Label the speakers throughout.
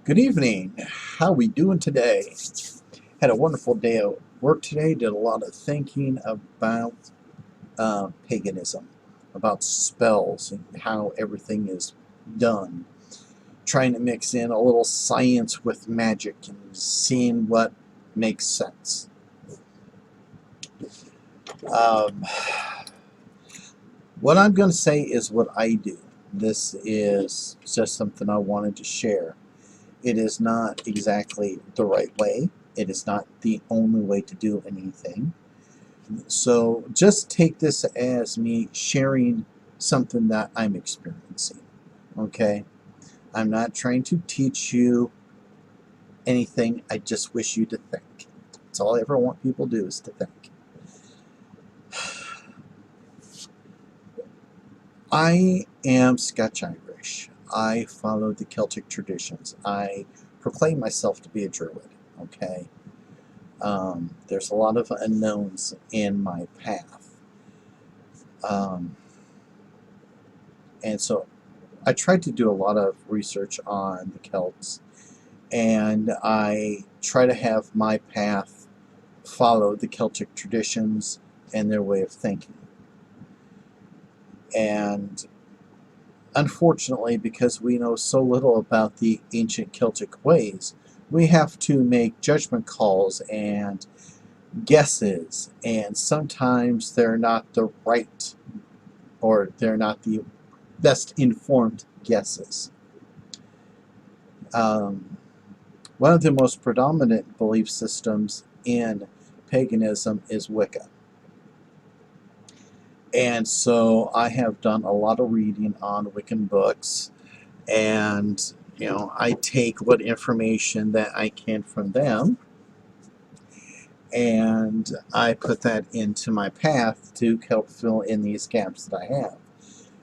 Speaker 1: Good evening. How we doing today? Had a wonderful day at work today. Did a lot of thinking about paganism, about spells and how everything is done. Trying to mix in a little science with magic and seeing what makes sense. Um, what I'm going to say is what I do. This is just something I wanted to share. It is not exactly the right way. It is not the only way to do anything. So just take this as me sharing something that I'm experiencing. Okay? I'm not trying to teach you anything. I just wish you to think. That's all I ever want people to do is to think. I am Scotch-Irish. I follow the Celtic traditions. I proclaim myself to be a druid. Okay? There's a lot of unknowns in my path. And so I tried to do a lot of research on the Celts, and I try to have my path follow the Celtic traditions and their way of thinking. And unfortunately, because we know so little about the ancient Celtic ways, we have to make judgment calls and guesses, and sometimes they're not the right, or they're not the best informed guesses. One of the most predominant belief systems in paganism is Wicca. And so I have done a lot of reading on Wiccan books, and I take what information that I can from them, and I put that into my path to help fill in these gaps that I have.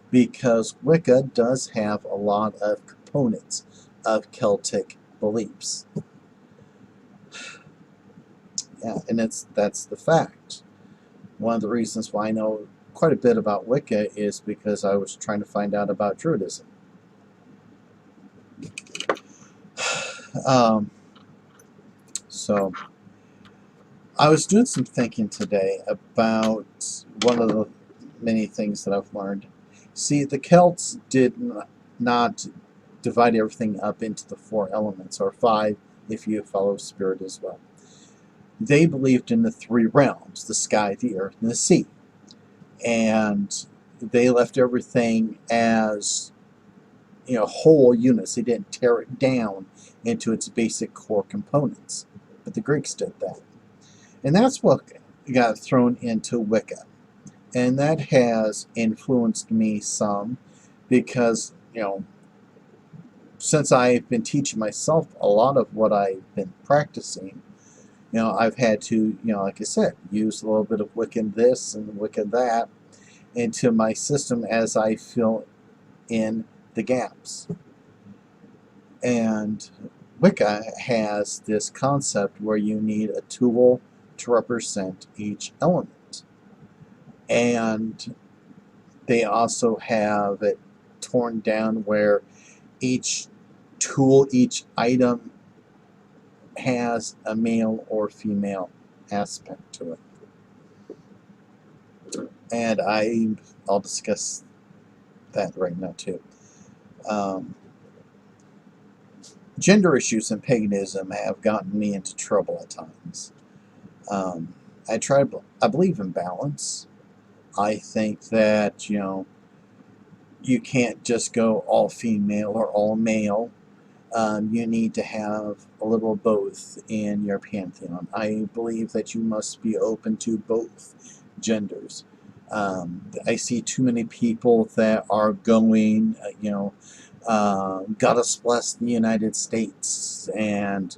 Speaker 1: Because Wicca does have a lot of components of Celtic beliefs. Yeah, and that's the fact. One of the reasons why I know quite a bit about Wicca is because I was trying to find out about Druidism. So I was doing some thinking today about one of the many things that I've learned. See, the Celts did not divide everything up into the 4 elements, or 5 if you follow spirit as well. They believed in the 3 realms, the sky, the earth, and the sea. And they left everything as whole units. They didn't tear it down into its basic core components. But the Greeks did that. And that's what got thrown into Wicca. And that has influenced me some because, since I've been teaching myself a lot of what I've been practicing, I've had to, like I said, use a little bit of Wiccan this and Wiccan that into my system as I fill in the gaps. And Wicca has this concept where you need a tool to represent each element. And they also have it torn down where each tool, each item has a male or female aspect to it. And I'll discuss that right now too. Gender issues in paganism have gotten me into trouble at times. I believe in balance. I think that, you can't just go all female or all male. You need to have a little of both in your pantheon. I believe that you must be open to both genders. I see too many people that are going, goddess bless the United States, and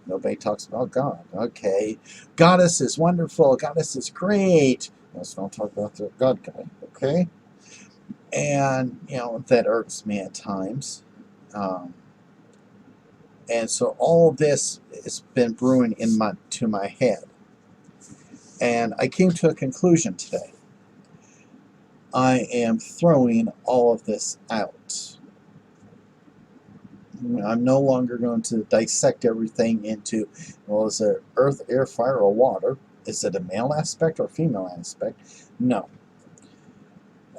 Speaker 1: nobody talks about God. Okay, goddess is wonderful, goddess is great. Let's not talk about the God guy, okay? And, that irks me at times. And so all this has been brewing to my head. And I came to a conclusion today. I am throwing all of this out. I'm no longer going to dissect everything into, well, is it earth, air, fire, or water? Is it a male aspect or female aspect? No.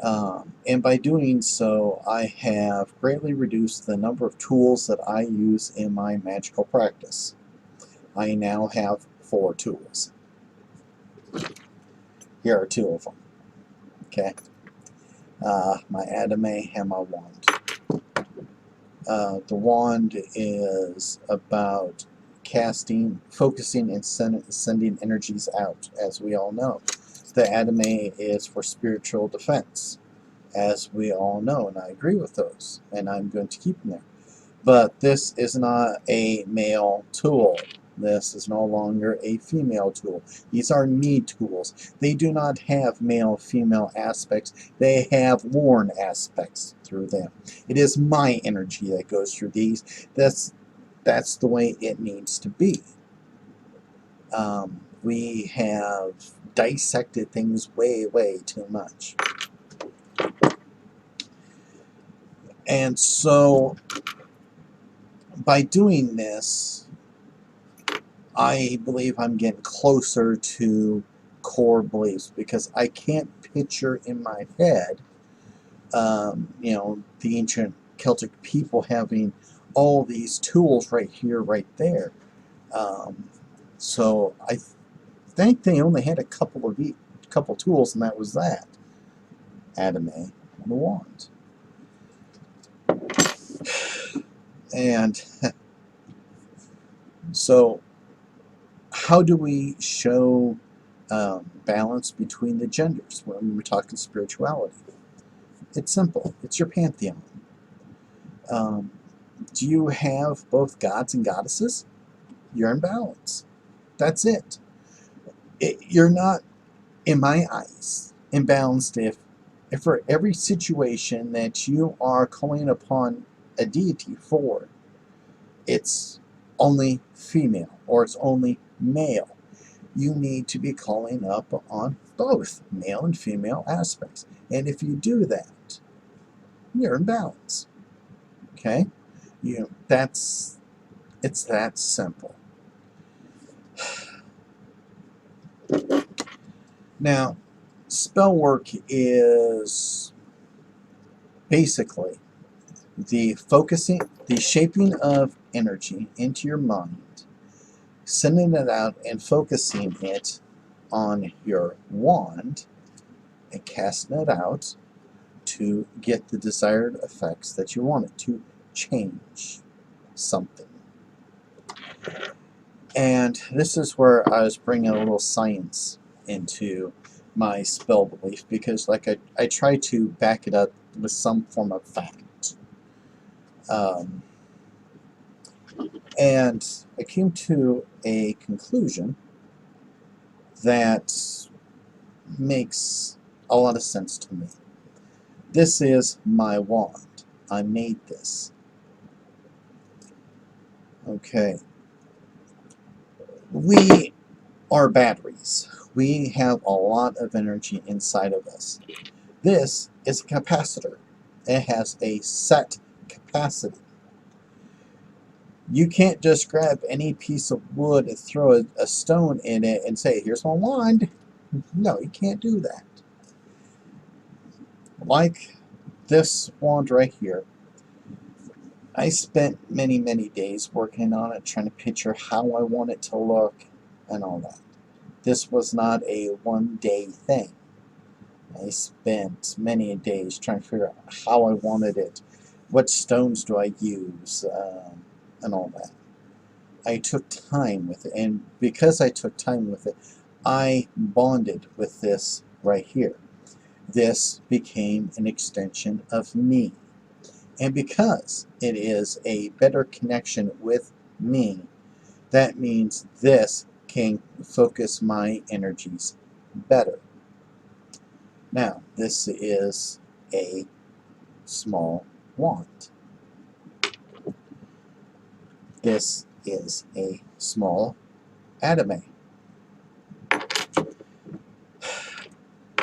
Speaker 1: And by doing so, I have greatly reduced the number of tools that I use in my magical practice. I now have 4 tools. Here are 2 of them. Okay. My anime and my wand. The wand is about casting, focusing, and sending energies out, as we all know. The anime is for spiritual defense, as we all know, and I agree with those, and I'm going to keep them there. But this is not a male tool. This is no longer a female tool. These are me tools. They do not have male-female aspects. They have worn aspects through them. It is my energy that goes through these. That's the way it needs to be. We have dissected things way, way too much. And so, by doing this, I believe I'm getting closer to core beliefs, because I can't picture in my head, you know, the ancient Celtic people having all these tools right here, right there. So I think they only had a couple tools, and that was that. Anime and a wand. And so how do we show balance between the genders when we're talking spirituality? It's simple. It's your pantheon. Do you have both gods and goddesses? You're in balance. That's it. You're not, in my eyes, imbalanced if for every situation that you are calling upon a deity for, it's only female or it's only male. You need to be calling up on both male and female aspects. And if you do that, you're in balance. Okay? It's that simple. Now, spell work is basically the shaping of energy into your mind, sending it out and focusing it on your wand and casting it out to get the desired effects that you want it to change something. And this is where I was bringing a little science into my spell belief, because like I try to back it up with some form of fact. And I came to a conclusion that makes a lot of sense to me. This is my wand. I made this. Okay. We are batteries. We have a lot of energy inside of us. This is a capacitor. It has a set capacity. You can't just grab any piece of wood and throw a stone in it and say, here's my wand. No, you can't do that. Like this wand right here, I spent many, many days working on it, trying to picture how I want it to look and all that. This was not a one-day thing. I spent many days trying to figure out how I wanted it, what stones do I use, and all that. I took time with it, and because I took time with it, I bonded with this right here. This became an extension of me. And because it is a better connection with me, that means this can focus my energies better. Now, this is a small wand. This is a small anime.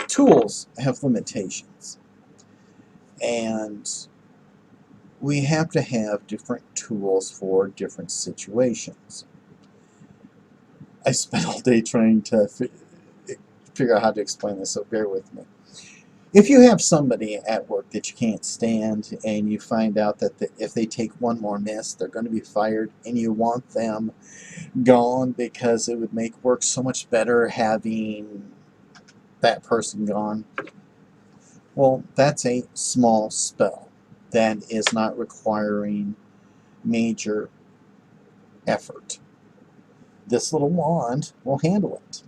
Speaker 1: Tools have limitations. And we have to have different tools for different situations. I spent all day trying to figure out how to explain this, so bear with me. If you have somebody at work that you can't stand and you find out that if they take one more miss, they're going to be fired, and you want them gone because it would make work so much better having that person gone, well, that's a small spell that is not requiring major effort. This little wand will handle it.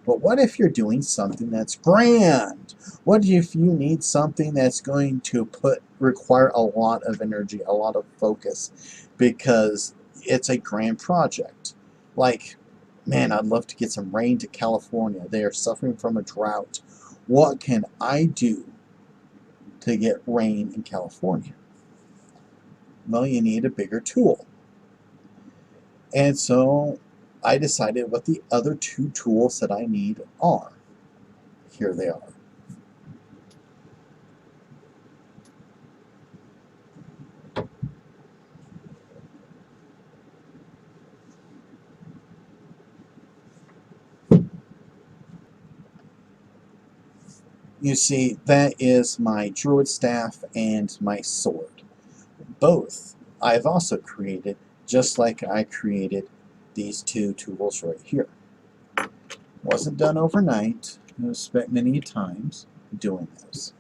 Speaker 1: But what if you're doing something that's grand? What if you need something that's going to require a lot of energy, a lot of focus, because it's a grand project? Like, man, I'd love to get some rain to California. They are suffering from a drought. What can I do to get rain in California? Well, you need a bigger tool. And so I decided what the other two tools that I need are. Here they are. You see, that is my druid staff and my sword. Both I've also created, just like I created these two tools right here. Wasn't done overnight. I spent many times doing this.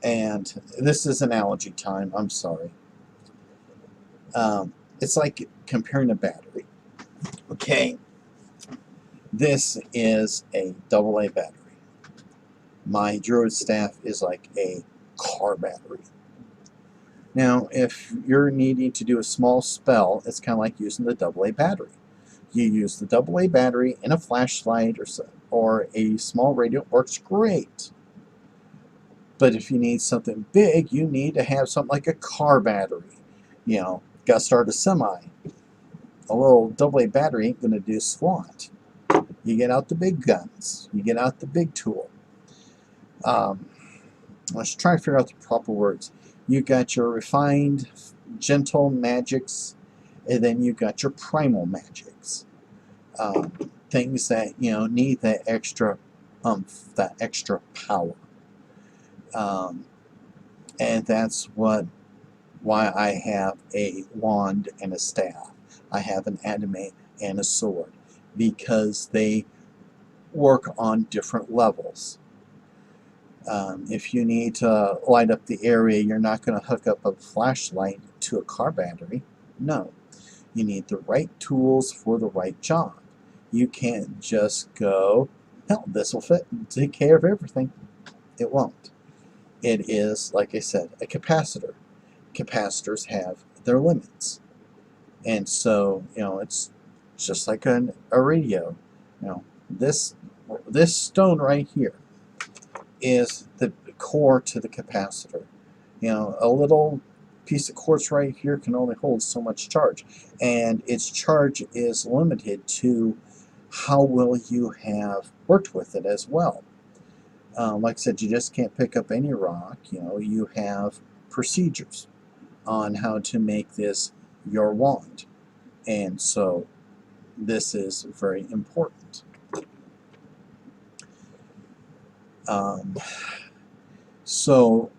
Speaker 1: And this is analogy time, I'm sorry. It's like comparing a battery. Okay, this is a AA battery. My druid staff is like a car battery. Now, if you're needing to do a small spell, it's kind of like using the AA battery. You use the AA battery in a flashlight or a small radio, works great. But if you need something big, you need to have something like a car battery. You know, got to start a semi. A little AA battery ain't going to do squat. You get out the big guns. You get out the big tool. Let's try to figure out the proper words. You got your refined, gentle magics, and then you got your primal magics. Things that, you know, need that extra oomph, that extra power. And that's why I have a wand and a staff. I have an anime and a sword, because they work on different levels. If you need to light up the area, you're not going to hook up a flashlight to a car battery. No. You need the right tools for the right job. You can't just go, hell, this will fit, take care of everything. It won't. It is, like I said, a capacitor. Capacitors have their limits. And so, you know, it's just like a radio. You know, this stone right here is the core to the capacitor. You know, a little piece of quartz right here can only hold so much charge, and its charge is limited to how well you have worked with it as well. Like I said, you just can't pick up any rock. You know, you have procedures on how to make this your wand, and so this is very important. So,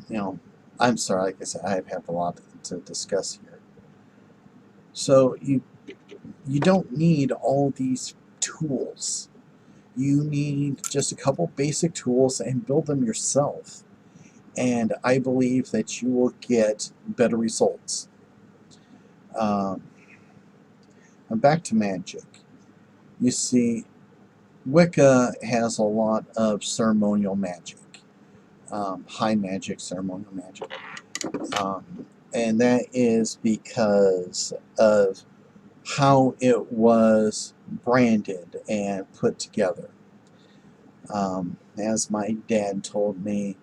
Speaker 1: you know, I'm sorry, like I said, I have a lot to discuss here. So you don't need all these tools. You need just a couple basic tools and build them yourself. And I believe that you will get better results. I'm back to magic. You see, Wicca has a lot of ceremonial magic. High magic, ceremonial magic. And that is because of how it was branded and put together. As my dad told me,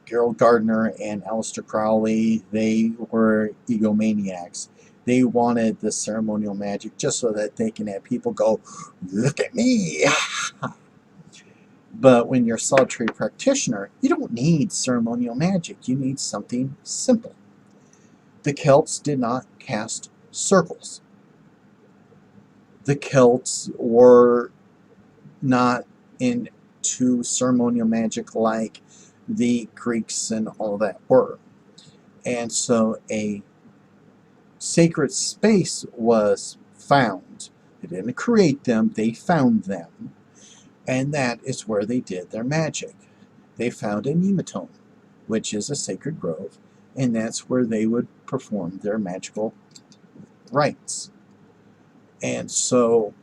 Speaker 1: Gerald Gardner and Aleister Crowley, they were egomaniacs. They wanted the ceremonial magic just so that they can have people go, look at me! But when you're a solitary practitioner, you don't need ceremonial magic. You need something simple. The Celts did not cast circles. The Celts were not into ceremonial magic like the Greeks and all that were. And so a sacred space was found. They didn't create them, they found them. And that is where they did their magic. They found a nematome, which is a sacred grove, and that's where they would perform their magical rites. And so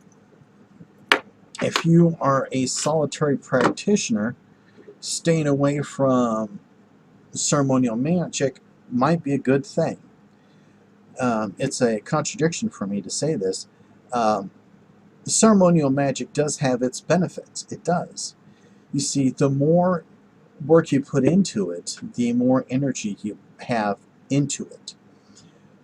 Speaker 1: if you are a solitary practitioner, staying away from ceremonial magic might be a good thing. It's a contradiction for me to say this. Ceremonial magic does have its benefits. It does. You see, the more work you put into it, the more energy you have into it.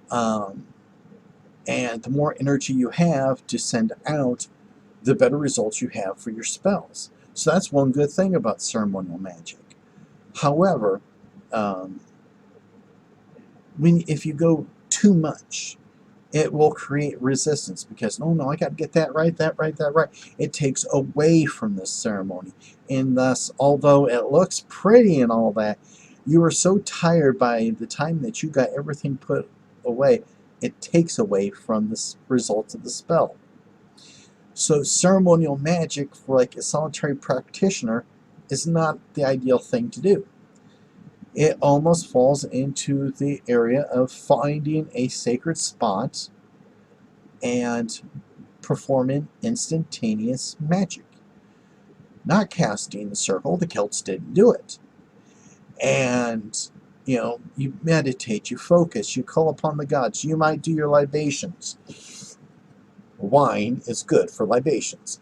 Speaker 1: And the more energy you have to send out, the better results you have for your spells. So that's one good thing about ceremonial magic. However, if you go too much, it will create resistance because, oh no, I got to get that right, that right, that right. It takes away from the ceremony. And thus, although it looks pretty and all that, you are so tired by the time that you got everything put away, it takes away from the results of the spell. So ceremonial magic for like a solitary practitioner is not the ideal thing to do. It almost falls into the area of finding a sacred spot and performing instantaneous magic. Not casting the circle, the Celts didn't do it. And, you know, you meditate, you focus, you call upon the gods, you might do your libations. Wine is good for libations.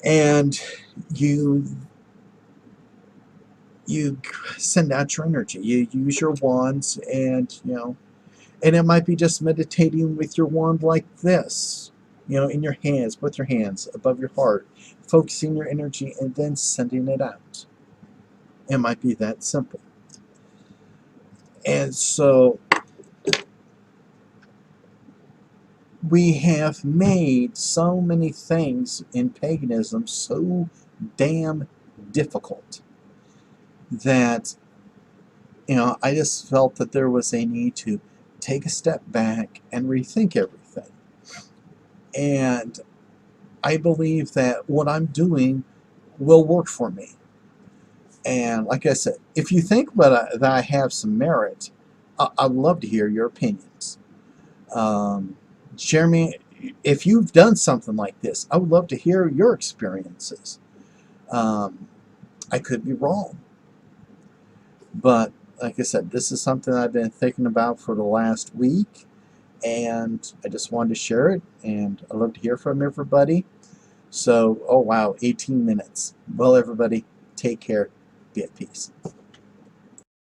Speaker 1: And you send out your energy. You use your wands, and and it might be just meditating with your wand like this, in your hands, with your hands above your heart, focusing your energy and then sending it out. It might be that simple. And so we have made so many things in paganism so damn difficult that I just felt that there was a need to take a step back and rethink everything. And I believe that what I'm doing will work for me. And like I said, if you think that I have some merit, I'd love to hear your opinions. Jeremy, if you've done something like this, I would love to hear your experiences. I could be wrong. But like I said, this is something I've been thinking about for the last week, and I just wanted to share it, and I'd love to hear from everybody. So, oh wow, 18 minutes. Well, everybody, take care. Be at peace.